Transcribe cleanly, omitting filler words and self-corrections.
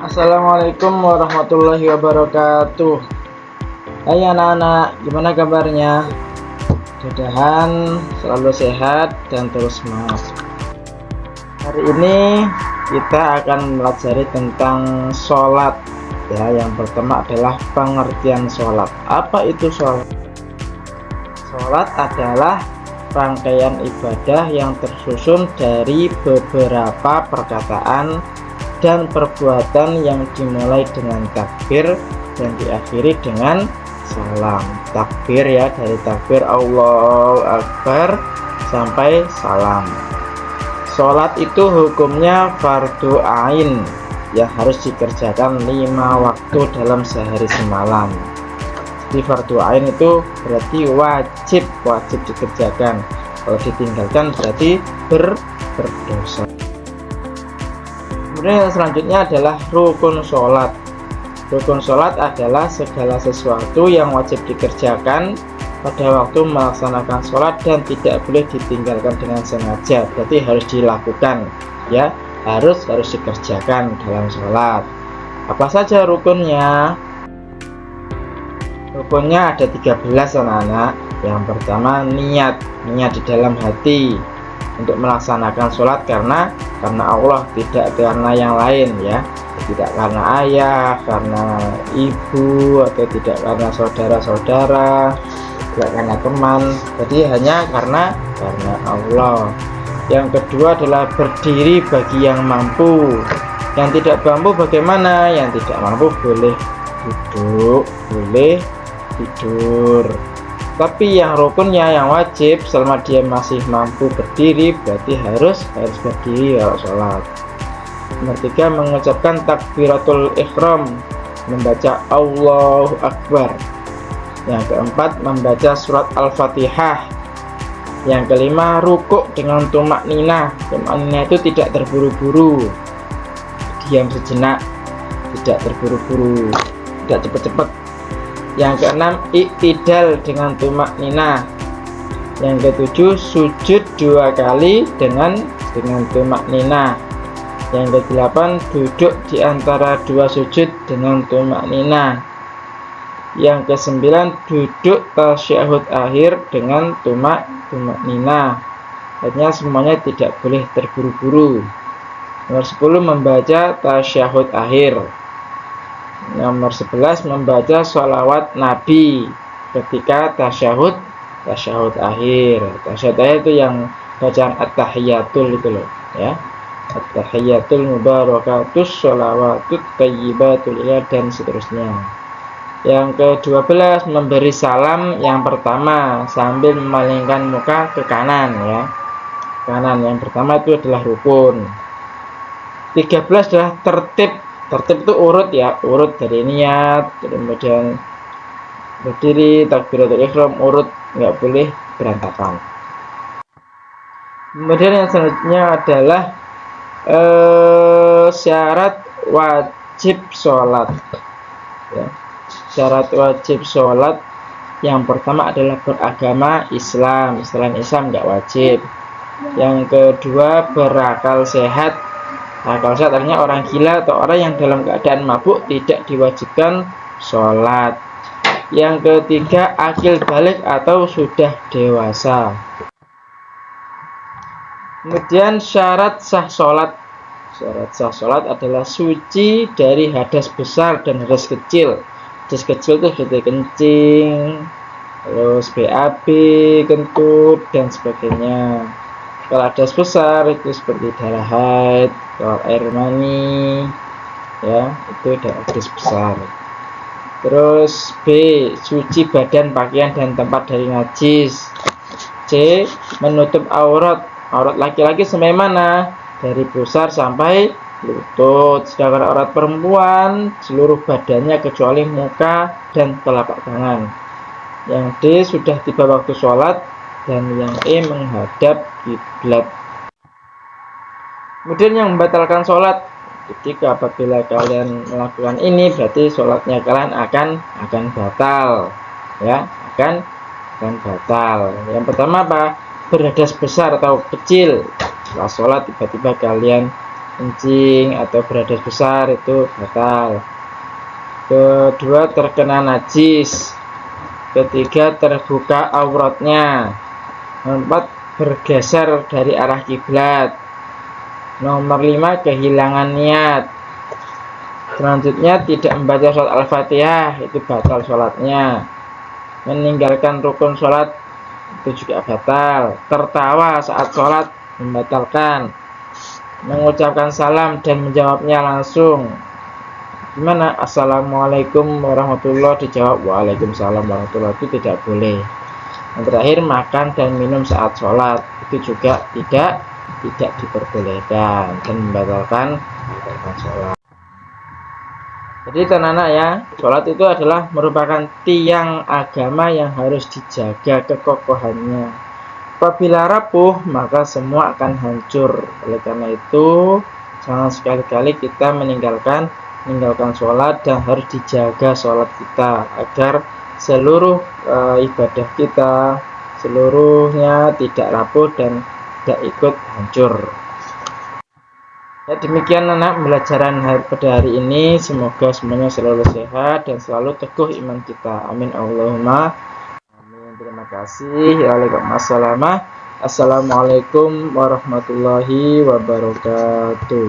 Assalamualaikum warahmatullahi wabarakatuh. Hai anak-anak, gimana kabarnya? Mudah-mudahan selalu sehat dan terus semangat. Hari ini kita akan mempelajari tentang sholat. Ya, yang pertama adalah pengertian sholat. Apa itu sholat? Sholat adalah rangkaian ibadah yang tersusun dari beberapa perkataan dan perbuatan yang dimulai dengan takbir dan diakhiri dengan salam. Takbir ya, dari takbir Allahu Akbar sampai salam. Sholat itu hukumnya fardu ain yang harus dikerjakan 5 waktu dalam sehari semalam. Di fardu ain itu berarti wajib dikerjakan. Kalau ditinggalkan berarti berdosa. Kemudian yang selanjutnya adalah rukun sholat. Rukun sholat adalah segala sesuatu yang wajib dikerjakan pada waktu melaksanakan sholat dan tidak boleh ditinggalkan dengan sengaja. Berarti harus dilakukan, ya, harus dikerjakan dalam sholat. Apa saja rukunnya? Rukunnya ada 13 anak-anak. Yang pertama niat di dalam hati untuk melaksanakan sholat karena Allah, tidak karena yang lain ya, tidak karena ayah, karena ibu, atau tidak karena saudara-saudara, tidak karena teman, jadi hanya karena Allah. Yang kedua adalah berdiri bagi yang mampu. Yang tidak mampu bagaimana? Yang tidak mampu boleh duduk, boleh tidur. Tapi yang rukunnya, yang wajib, selama dia masih mampu berdiri, berarti harus berdiri kalau sholat. Nomor 3, mengucapkan takbiratul ihram, membaca Allahu Akbar. Yang keempat, membaca surat Al-Fatihah. Yang kelima, rukuk dengan tumak ninah. Tumak ninah itu tidak terburu-buru, diam sejenak, tidak terburu-buru, tidak cepat-cepat. Yang keenam, iktidal dengan tumak ninah. Yang ketujuh, sujud 2 kali dengan tumak ninah. Yang kedelapan, duduk di antara 2 sujud dengan tumak ninah. Yang kesembilan, duduk tasyahud akhir dengan tumak ninah. Artinya semuanya tidak boleh terburu-buru. Nomor 10, membaca tasyahud akhir. Nomor 11, membaca sholawat Nabi ketika tasyahud akhir. Tasyahud akhir itu yang bacaan at-tahiyatul itu loh ya. At-tahiyatul mubarakatus sholawatut thayyibatul dan seterusnya. Yang ke-12, memberi salam yang pertama sambil memalingkan muka ke kanan ya. Kanan yang pertama itu adalah rukun. 13 adalah tertib itu urut ya, urut dari niat, kemudian berdiri, takbiratul ihram, urut, nggak boleh berantakan. Kemudian yang selanjutnya adalah syarat wajib sholat ya. Syarat wajib sholat yang pertama adalah beragama Islam. Selain Islam nggak wajib. Yang kedua, berakal sehat. Akal sehat artinya orang gila atau orang yang dalam keadaan mabuk tidak diwajibkan sholat. Yang ketiga, akil balik atau sudah dewasa. Kemudian syarat sah sholat. Syarat sah sholat adalah suci dari hadas besar dan hadas kecil. Hadas kecil itu seperti kencing, terus BAB, kentut, dan sebagainya. Kalau hadas besar itu seperti darah haid, kalau air mani ya, itu hadas besar. Terus B, suci badan, pakaian, dan tempat dari najis. C, menutup aurat laki-laki sampai mana? Dari pusar sampai lutut. Sedangkan aurat perempuan seluruh badannya kecuali muka dan telapak tangan. Yang D, sudah tiba waktu sholat. Dan yang E, menghadap kiblat. Kemudian yang membatalkan sholat, ketika apabila kalian melakukan ini berarti sholatnya kalian akan batal ya, akan batal. Yang pertama apa? Berhadas besar atau kecil. Setelah sholat tiba-tiba kalian kencing atau berhadas besar itu batal. Kedua, terkena najis. Ketiga, terbuka auratnya. Nomor 4, bergeser dari arah kiblat. Nomor 5, kehilangan niat. Selanjutnya, tidak membaca sholat Al-Fatihah, itu batal sholatnya. Meninggalkan rukun sholat itu juga batal. Tertawa saat sholat membatalkan. Mengucapkan salam dan menjawabnya langsung. Gimana? Assalamualaikum warahmatullahi, dijawab waalaikumsalam warahmatullahi, itu tidak boleh. Yang terakhir, makan dan minum saat sholat itu juga tidak diperbolehkan dan membatalkan sholat. Jadi teman-teman ya, sholat itu adalah merupakan tiang agama yang harus dijaga kekokohannya. Apabila rapuh, maka semua akan hancur. Oleh karena itu, jangan sekali-kali kita meninggalkan sholat, dan harus dijaga sholat kita agar seluruh ibadah kita seluruhnya tidak rapuh dan tidak ikut hancur. Ya, demikian anak pembelajaran pada hari ini. Semoga semuanya selalu sehat dan selalu teguh iman kita. Amin Allahumma amin. Terima kasih. Waalaikumsalam. Assalamualaikum warahmatullahi wabarakatuh.